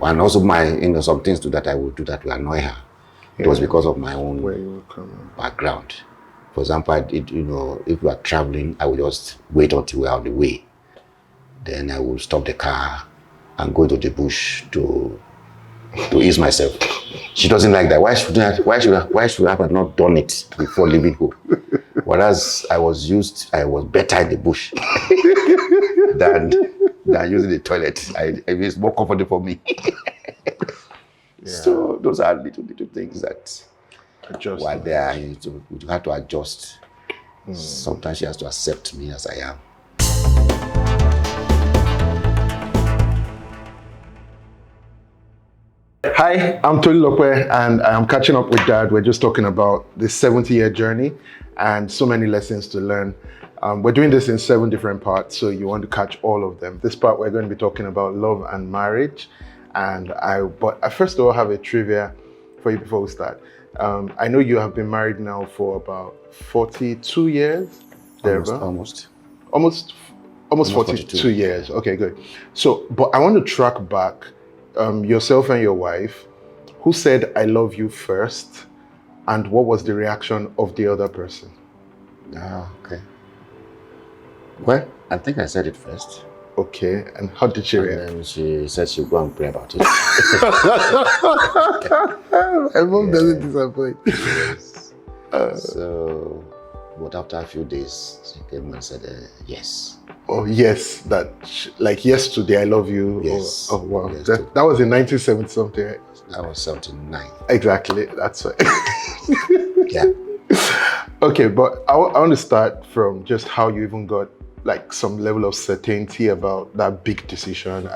And also some things that I would do that will annoy her. It was because of my own background. For example, if we are traveling, I would just wait until we are on the way. Then I will stop the car and go into the bush to ease myself. She doesn't like that. Why should I have not done it before leaving home? Whereas I was better in the bush than using the toilet. It's more comfortable for me. So those are little things that while there, you have to adjust. Sometimes she has to accept me as I am. Hi, I'm Tony Lokwe, and I'm catching up with Dad. We're just talking about the 70-year journey and so many lessons to learn. We're doing this in 7 different parts, so you want to catch all of them. This part, we're going to be talking about love and marriage. But I first of all have a trivia for you before we start. I know you have been married now for about 42 years. Almost 42 years. Okay, good. So, but I want to track back yourself and your wife. Who said "I love you" first, and what was the reaction of the other person? Okay. Well, I think I said it first. Okay, and how did she react? And then she said she'd go and pray about it. My mom doesn't disappoint. Yes. But after a few days, she came and said yes. Oh yes, yes today, I love you. Yes. Oh wow, yes, that was in 1970 something. Right? That was 79. Exactly, that's right. Yeah. Okay, but I want to start from just how you even got some level of certainty about that big decision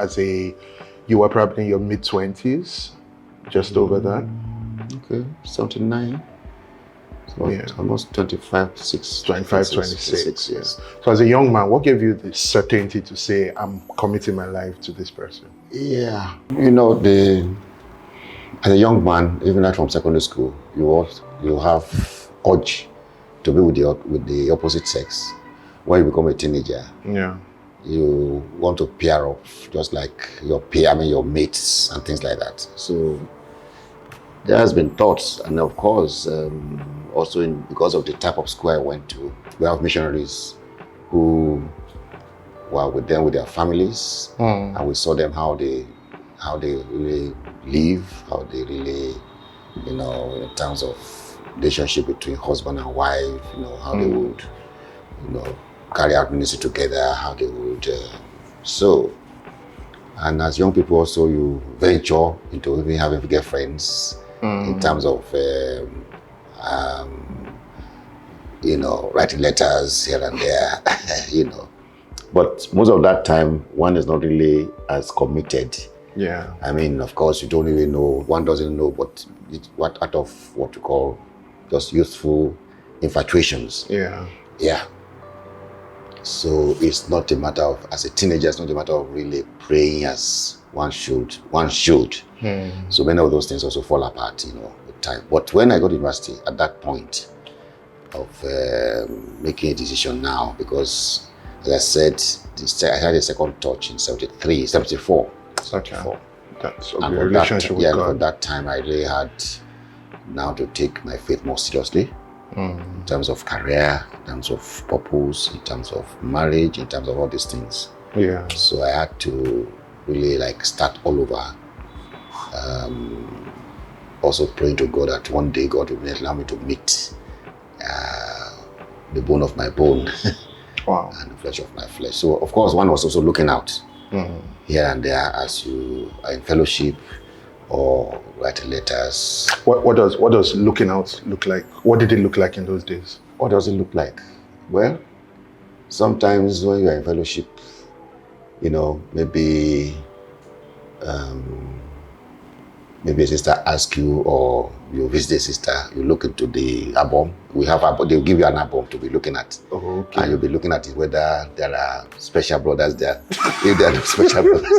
you were probably in your mid-20s, just over that. Okay, 79. So almost 26 years. So as a young man, what gave you the certainty to say, I'm committing my life to this person? Yeah, as a young man, even right from secondary school, you have urge to be with the opposite sex. When you become a teenager, you want to pair up just like your mates and things like that. So there has been thoughts, and of course, also because of the type of school I went to, we have missionaries who were with them with their families, and we saw them how they really live, how they really, in terms of relationship between husband and wife, how they would, carry out ministry together, how they would and as young people also you venture into even having girlfriends in terms of writing letters here and there, But most of that time one is not really as committed. Yeah. I mean, of course you don't really know, one doesn't know what out of what you call just youthful infatuations. Yeah. Yeah. So it's not a matter of, as a teenager, it's not a matter of really praying as one should. So many of those things also fall apart, with time. But when I got to university, at that point of making a decision now, because as I said, I had a second touch in 74. Okay. That's a and good relationship with God. At that time, I really had now to take my faith more seriously. In terms of career, in terms of purpose, in terms of marriage, in terms of all these things. Yeah. So I had to really start all over. Also praying to God that one day God will allow me to meet the bone of my bone. Wow. And the flesh of my flesh. So of course one was also looking out here and there as you are in fellowship or writing letters. What does looking out look like? What did it look like in those days? What does it look like? Well, sometimes when you are in fellowship, maybe a sister asks you, or you visit a sister, you look into the album. We have they'll give you an album to be looking at. Oh, okay. And you'll be looking at it whether there are special brothers there. If there are no special brothers.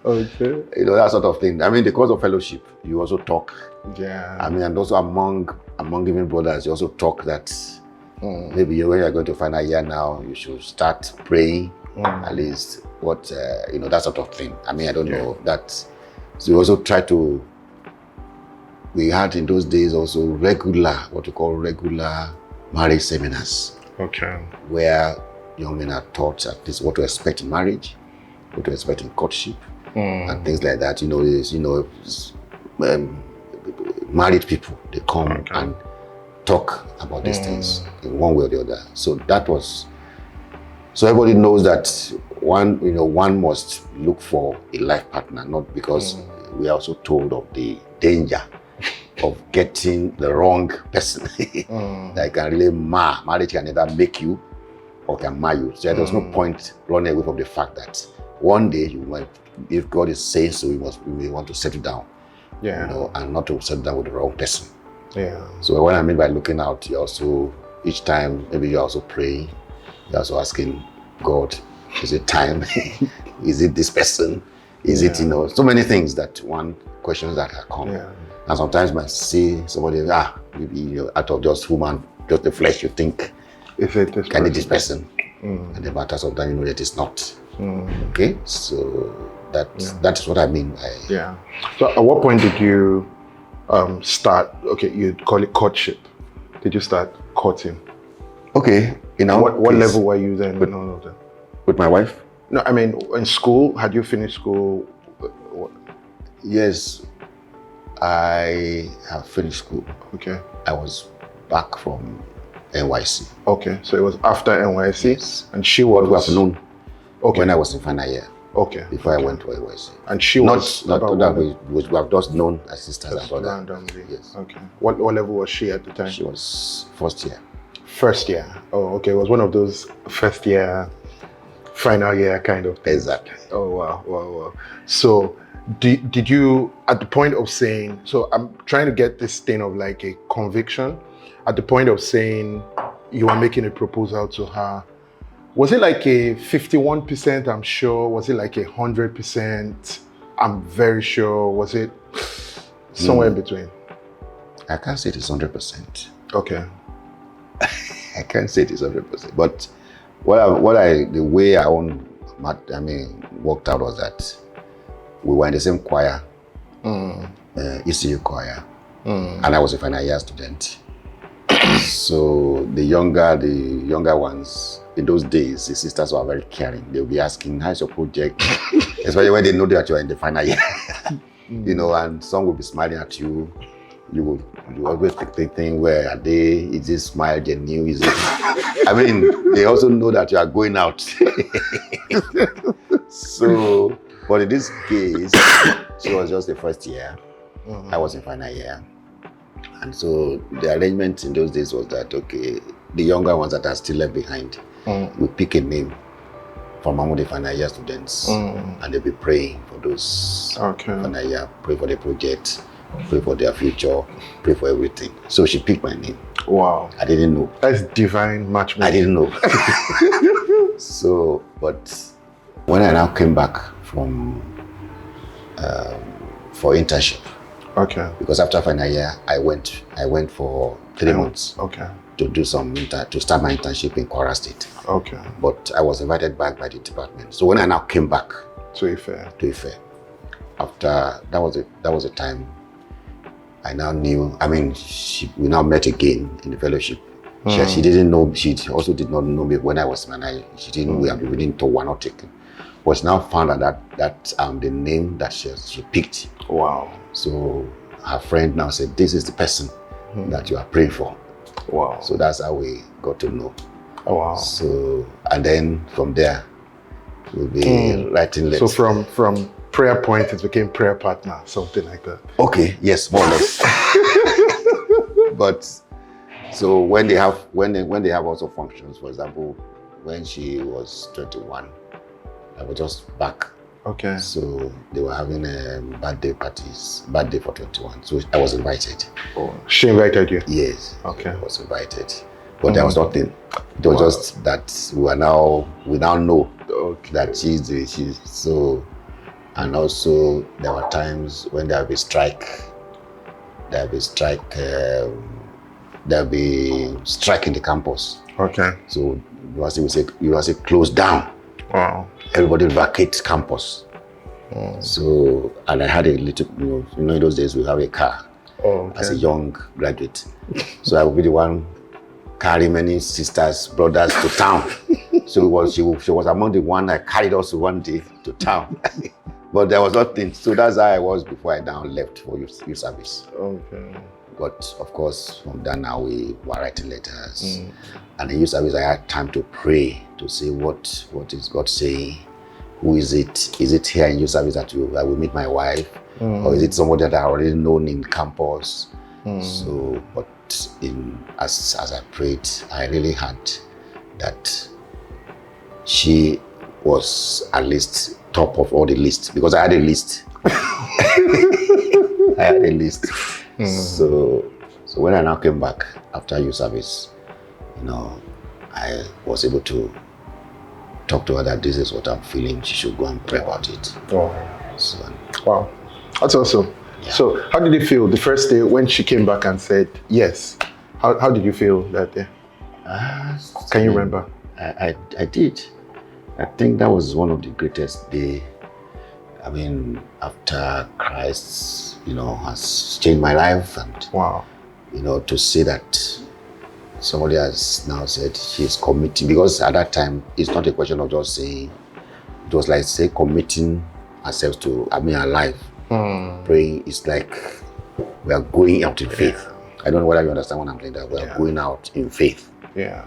Okay. That sort of thing. I mean, the course of fellowship, you also talk. Yeah. I mean, and also among even brothers, you also talk that maybe when you're going to final year now, you should start praying At least what, that sort of thing. I mean, I don't know that. So we also try to, we had in those days also what we call regular marriage seminars. Okay. Where young men are taught at least what to expect in marriage, what to expect in courtship, and things like that. Married people, they come and talk about these things in one way or the other. So that was, so everybody knows that one must look for a life partner, not because we are also told of the danger of getting the wrong person that can really mar. Marriage can either make you or can mar you. So there's no point running away from the fact that one day you might, if God is saying so, we want to settle down. And not to settle down with the wrong person. Yeah. So what I mean by looking out, you also, each time, maybe you're also praying, you're also asking God, is it time? Is it this person? Is it, so many things questions that have come. Yeah. And sometimes you might see somebody, maybe out of just just the flesh, you think, is it this can it this person? And the matter sometimes that it's not. Okay, so that's what I mean by. So at what point did you start? Okay, you'd call it courtship. Did you start courting? Okay, what level were you then? With all of that? With my wife? No, I mean in school. Had you finished school? Yes, I have finished school. Okay. I was back from NYC. Okay, so it was after NYC. Yes. And she was. What we have known. Okay. When I was in final year. Okay. Before I went to NYC. And she was not that we have just known as sisters and brothers. Randomly. Yes. Okay. What level was she at the time? She was first year. First year. Oh, okay. It was one of those first year, final year kind of things. Exactly. Oh wow. So did you, at the point of saying, so I'm trying to get this thing of like a conviction, at the point of saying you were making a proposal to her, was it like a 51%, I'm sure? Was it like 100%? I'm very sure. Was it somewhere in between? I can't say it is 100%. Okay. I can't say it is 100%. But the way I worked out was that we were in the same choir, ECU choir, and I was a final year student. So the younger ones, in those days, the sisters were very caring. They'll be asking, how's your project? Especially when they know that you're in the final year. And some will be smiling at you. You always take the thing, where are they? Is this smile genuine? Is it? I mean, they also know that you are going out. So, but in this case, she was just the first year. I was in final year. And so the arrangement in those days was that, okay, the younger ones that are still left behind, we pick a name from among the final year students, and they'll be praying for those final year, pray for the project, pray for their future, pray for everything. So she picked my name. Wow. I didn't know. That's divine matchmaking. I didn't know. So, but when I now came back from for internship. Okay. Because after final year, I went for 3 months. Okay. To do to start my internship in Kwara State. Okay. But I was invited back by the department. So when I now came back to Ife, after that was a time I now knew. I mean, we now met again in the fellowship. She didn't know. She also did not know me when I was She didn't. We didn't talk. We're not taken. But she now found out that the name that she picked. Wow. So her friend now said, "This is the person that you are praying for." Wow. So that's how we got to know. Oh, wow. So, and then from there, we'll be writing letters. So from prayer point, it became prayer partner, something like that. Okay, yes, more or less. But so when they have also functions, for example, when she was 21, I was just back. Okay. So they were having birthday for 21. So I was invited. Oh, she invited you? Yes. Okay. I was invited. But there was nothing. It was just that we now know that she's so, and also there were times when there'll be strike. There'll be strike in the campus. Okay. So university will say close down. Wow. Everybody vacates campus. So, and I had a little, in those days we have a car as a young graduate. So I would be the one carrying many sisters, brothers to town. So she was among the one that carried us one day to town. But there was nothing. So that's how I was before I now left for youth service. Okay. But of course, from then now we were writing letters. And in youth service, I had time to pray to see what is God saying. Who is it? Is it here in youth service that I will meet my wife? Or is it somebody that I already known in campus? So, but as I prayed, I really had that she was at least top of all the list, because I had a list. I had a list. So when I now came back after youth service, I was able to talk to her that this is what I'm feeling. She should go and pray about it. Wow, that's awesome. Yeah. So how did it feel the first day when she came back and said yes? How did you feel that day? Can you remember? I did. I think that was one of the greatest days. I mean, after Christ, has changed my life, and wow, to see that somebody has now said she's committing, because at that time it's not a question of just saying, it was like committing ourselves to, our life. Praying is like we are going out in faith. I don't know whether you understand what I'm saying, that we are going out in faith. Yeah.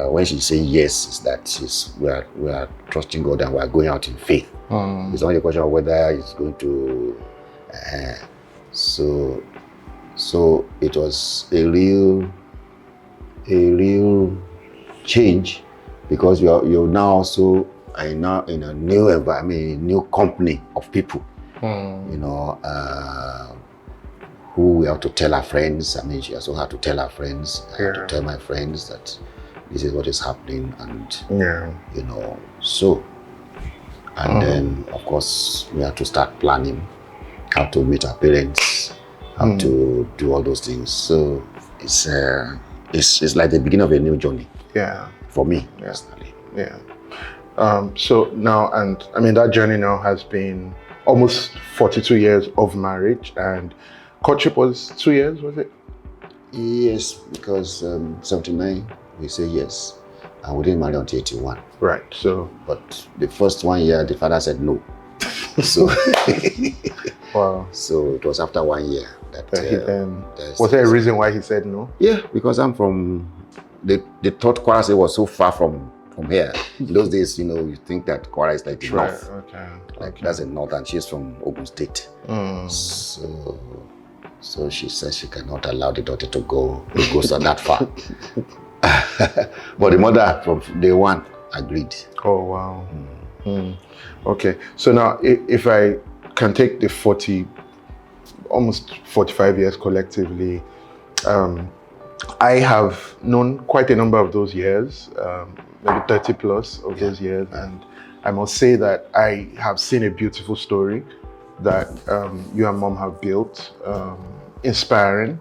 When she say yes, it's that we are trusting God and we are going out in faith. It's only a question of whether it's going to. So it was a real change, because you're now also in a new environment, a new company of people. Who we have to tell our friends. I mean, she also had to tell her friends. I had to tell my friends that this is what is happening, and then of course we have to start planning how to meet our parents, how to do all those things. So it's like the beginning of a new journey. Yeah. For me personally. Yeah. So now, and I mean that journey now has been almost 42 years of marriage, and courtship was 2 years, was it? Yes, because 79 we say yes, and we didn't marry until 81. Right. So, but the first 1 year the father said no. So wow. So it was after 1 year that was there a reason why he said no? Yeah, because I'm from the thought Kwara State was so far from here. In those days, you think that Kwara is like the north. Okay. That's the north, and she's from Ogun State. So she says she cannot allow the daughter to go that far. But the mother from day one agreed. Oh wow. Okay. So now, if I can take the almost 45 years collectively, I have known quite a number of those years, maybe 30 plus of those years, and I must say that I have seen a beautiful story that you and mom have built, inspiring,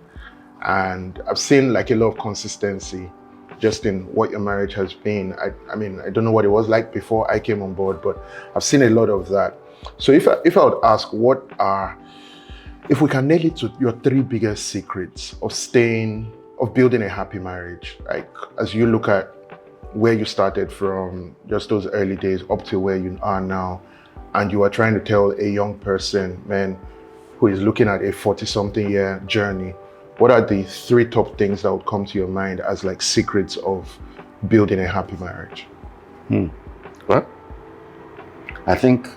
and I've seen like a lot of consistency just in what your marriage has been. I mean, I don't know what it was like before I came on board, but I've seen a lot of that. So if I would ask, if we can nail it to your 3 biggest secrets of building a happy marriage, like as you look at where you started from, just those early days up to where you are now, and you are trying to tell a young person, man, who is looking at a 40-something year journey, what are the 3 top things that would come to your mind as like secrets of building a happy marriage? Well, I think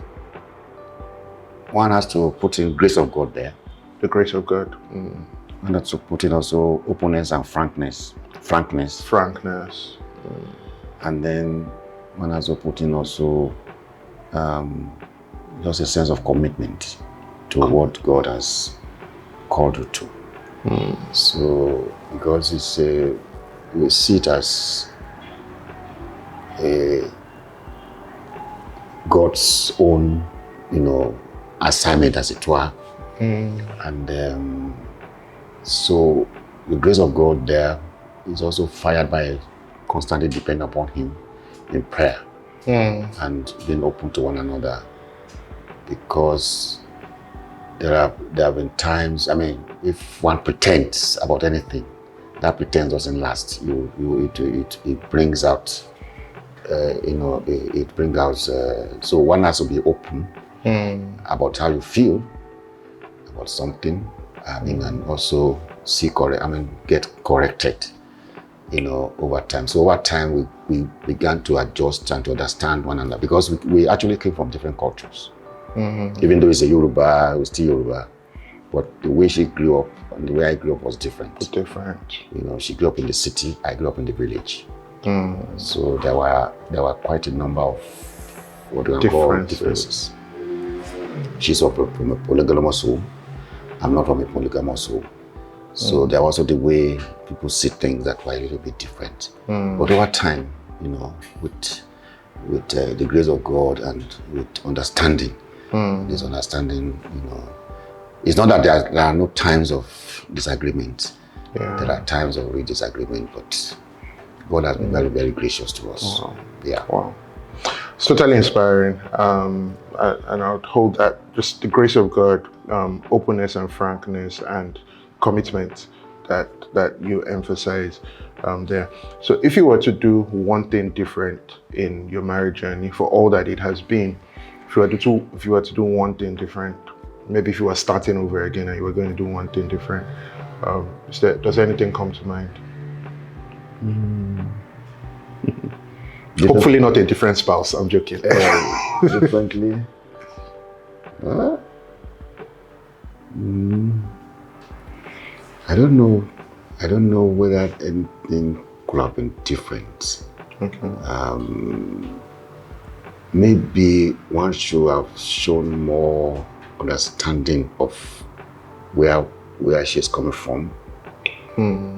one has to put in grace of God there. The grace of God. And that's to put in also openness and frankness. And then one has to put in also just a sense of commitment to what God has called you to. So, because we see it as God's own, assignment, as it were. And so the grace of God there is also fired by constantly depending upon Him in prayer. and being open to one another, because there have been times, I mean, if one pretends about anything, that pretense doesn't last. It brings out, it brings out. So one has to be open about how you feel about something, and also get corrected, over time. So over time, we began to adjust and to understand one another, because we actually came from different cultures. Even though it's a Yoruba, we're still Yoruba, but the way she grew up and the way I grew up was different. It's different. She grew up in the city, I grew up in the village. So there were quite a number of what we call differences. She's from a polygamous home. I'm not from a polygamous home. So there was also the way people see things that were a little bit different. But over time, with the grace of God and with understanding, this understanding, it's not that there are no times of disagreement. Yeah. There are times of real disagreement, but God has been very, very gracious to us. Wow. Yeah. Wow. It's totally inspiring. And I would hold that just the grace of God, openness and frankness and commitment that you emphasize there. So if you were to do one thing different in your marriage journey for all that it has been, if you were to do one thing different, maybe if you were starting over again and you were going to do one thing different, does anything come to mind? Hopefully not a different spouse, I'm joking. Differently? I don't know whether anything could have been different. Okay. Maybe one should have shown more understanding of where she's coming from,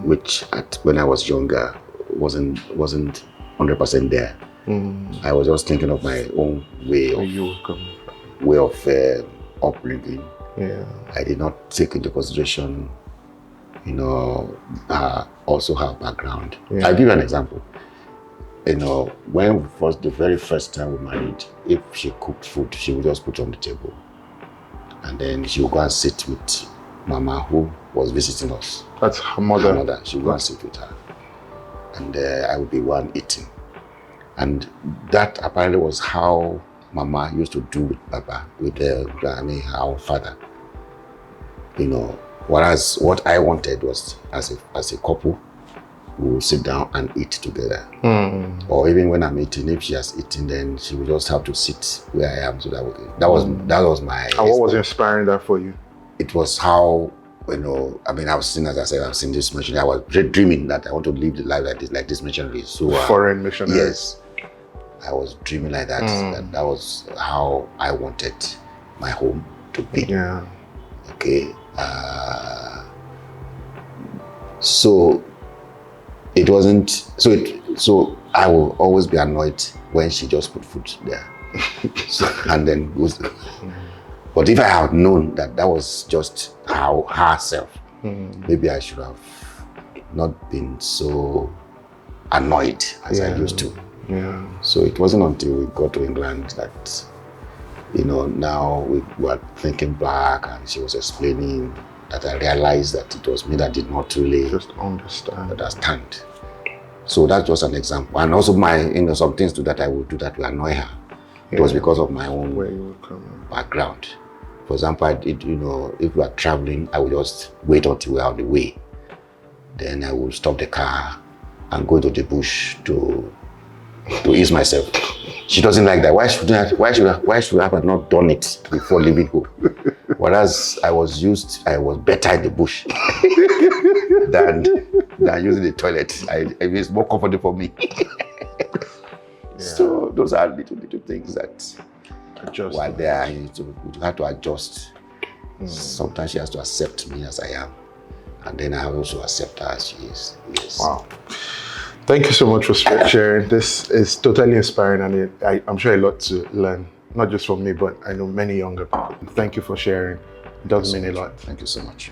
which when I was younger wasn't 100% there. I was just thinking of my own way of upbringing. Yeah. I did not take into consideration, also her background. Yeah. I'll give you an example. When the very first time we married, if she cooked food, she would just put it on the table. And then she would go and sit with Mama, who was visiting us. That's her mother. Her mother. She would go and sit with her. And I would be one eating. And that apparently was how Mama used to do with Papa, with our father. Whereas what I wanted was, as a couple, we would sit down and eat together. Or even when I'm eating, if she has eaten, then she would just have to sit where I am. So that was my. And what was inspiring that for you? It was how, I've seen this missionary. I was dreaming that I want to live the life like this missionary. So foreign missionary. Yes, I was dreaming like that. That was how I wanted my home to be. Yeah. Okay. So it wasn't. So I will always be annoyed when she just put food there, and then goes. But if I had known that was just how herself, maybe I should have not been so annoyed as I used to. Yeah. So it wasn't until we got to England that, now we were thinking back and she was explaining that I realized that it was me that did not really just understand. So that's just an example. And also some things that I would do that will annoy her. It was because of my own background. For example, if we are traveling, I would just wait until we are on the way. Then I would stop the car and go to the bush to ease myself. She doesn't like that. Why should I have not done it before leaving home? Whereas I was better in the bush than using the toilet. It's more comfortable for me. So those are little things that while there, you have to adjust. Sometimes she has to accept me as I am, and then I have also accept her as she is. Yes. Wow. Thank you so much for sharing. This is totally inspiring, and I'm sure a lot to learn, not just from me, but I know many younger people. Thank you for sharing. It does mean a lot. Thank you so much.